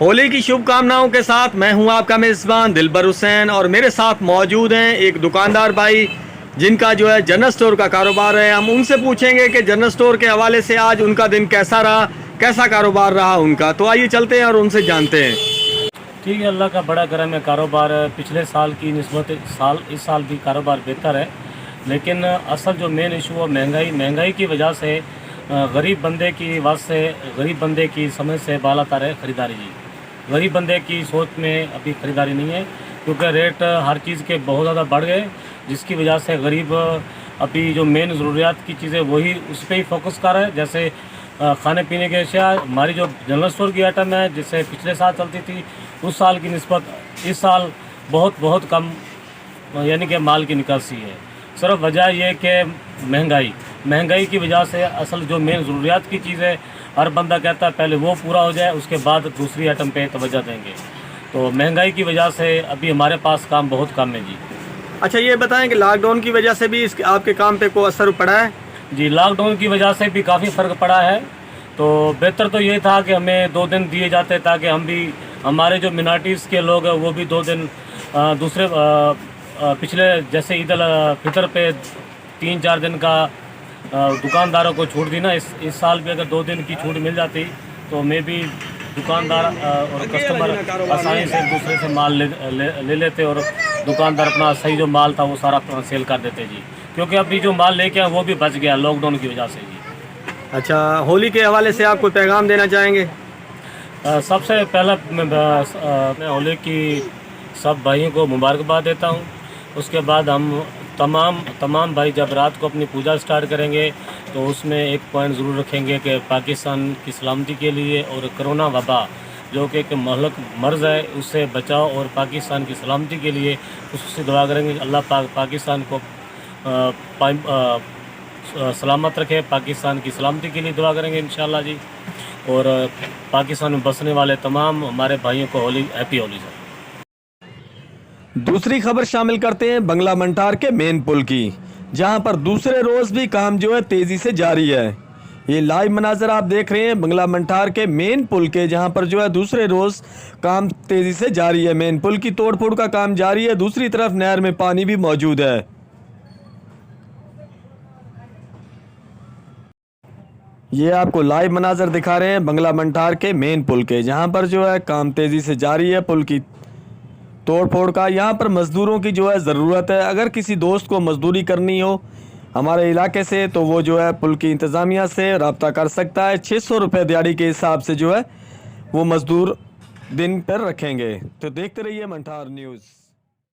होली की शुभकामनाओं के साथ मैं हूं आपका मेज़बान दिलबर हुसैन और मेरे साथ मौजूद हैं एक दुकानदार भाई जिनका जो है जनरल स्टोर का कारोबार है। हम उनसे पूछेंगे कि जनरल स्टोर के हवाले से आज उनका दिन कैसा रहा, कैसा कारोबार रहा उनका। तो आइए चलते हैं और उनसे जानते हैं। ठीक है, अल्लाह का बड़ा करम है। कारोबार पिछले साल की निस्बत इस साल भी कारोबार बेहतर है, लेकिन असल जो मेन इशू है महंगाई की वजह से गरीब बंदे की वास्ते गरीब बंदे की समझ से बालातर है ख़रीदारी जी। गरीब बंदे की सोच में अभी ख़रीदारी नहीं है, क्योंकि रेट हर चीज़ के बहुत ज़्यादा बढ़ गए, जिसकी वजह से गरीब अभी जो मेन ज़रूरियात की चीज़ें वही उस पर ही फोकस कर रहे हैं। जैसे खाने पीने के अशिया, हमारी जो जनरल स्टोर की आइटम है जिससे पिछले साल चलती थी, उस साल की निस्बत इस साल बहुत कम यानी कि माल की निकासी है। सिर्फ वजह यह कि महंगाई की वजह से असल जो मेन ज़रूरियात की चीज़ है, हर बंदा कहता है पहले वो पूरा हो जाए, उसके बाद दूसरी आइटम पे तवज्जो देंगे। तो महंगाई की वजह से अभी हमारे पास काम बहुत कम है जी। अच्छा, ये बताएं कि लॉकडाउन की वजह से भी आपके काम पे कोई असर पड़ा है? जी, लॉकडाउन की वजह से भी काफ़ी फ़र्क पड़ा है। तो बेहतर तो ये था कि हमें 2 दिन दिए जाते ताकि हम भी, हमारे जो मिनॉरिटीज़ के लोग हैं वो भी 2 दिन दूसरे पिछले जैसे ईद अल फितर पे 3-4 दिन का दुकानदारों को छूट दी ना, इस साल भी अगर 2 दिन की छूट मिल जाती तो मैं भी दुकानदार और कस्टमर आसानी से एक दूसरे से माल ले लेते और दुकानदार अपना सही जो माल था वो सारा सेल कर देते जी। क्योंकि अभी जो माल लेके आए वो भी बच गया लॉकडाउन की वजह से जी। अच्छा, होली के हवाले से आप कोई पैगाम देना चाहेंगे? सबसे पहला मैं होली की सब भाइयों को मुबारकबाद देता हूँ। उसके बाद हम तमाम भाई जब रात को अपनी पूजा स्टार्ट करेंगे तो उसमें एक पॉइंट ज़रूर रखेंगे कि पाकिस्तान की सलामती के लिए और कोरोना वबा जो कि एक महलक मर्ज़ है उससे बचाव और पाकिस्तान की सलामती के लिए उससे दुआ करेंगे। अल्लाह पाक पाकिस्तान को सलामत रखे, पाकिस्तान की सलामती के लिए दुआ करेंगे इंशाअल्लाह जी। और पाकिस्तान में बसने वाले तमाम हमारे भाइयों को होली, हैप्पी होली सर। दूसरी खबर शामिल करते हैं बंगला मंटार के मेन पुल की, जहां पर दूसरे रोज भी काम जो है तेजी से जारी है। ये लाइव मनाजर आप देख रहे हैं बंगला मंटार के मेन पुल के, जहां पर जो है दूसरे रोज काम तेजी से जारी है। मेन पुल की तोड़फोड़ का काम जारी है, दूसरी तरफ नहर में पानी भी मौजूद है। ये आपको लाइव मनाजर दिखा रहे हैं बंगला मंटार के मेन पुल के, जहां पर जो है काम तेजी से जारी है पुल की तोड़ फोड़ का। यहाँ पर मज़दूरों की जो है ज़रूरत है। अगर किसी दोस्त को मज़दूरी करनी हो हमारे इलाके से तो वो जो है पुल की इंतज़ामिया से रब्ता कर सकता है। 600 रुपये दिहाड़ी के हिसाब से जो है वो मज़दूर दिन पर रखेंगे। तो देखते रहिए मंटार न्यूज़।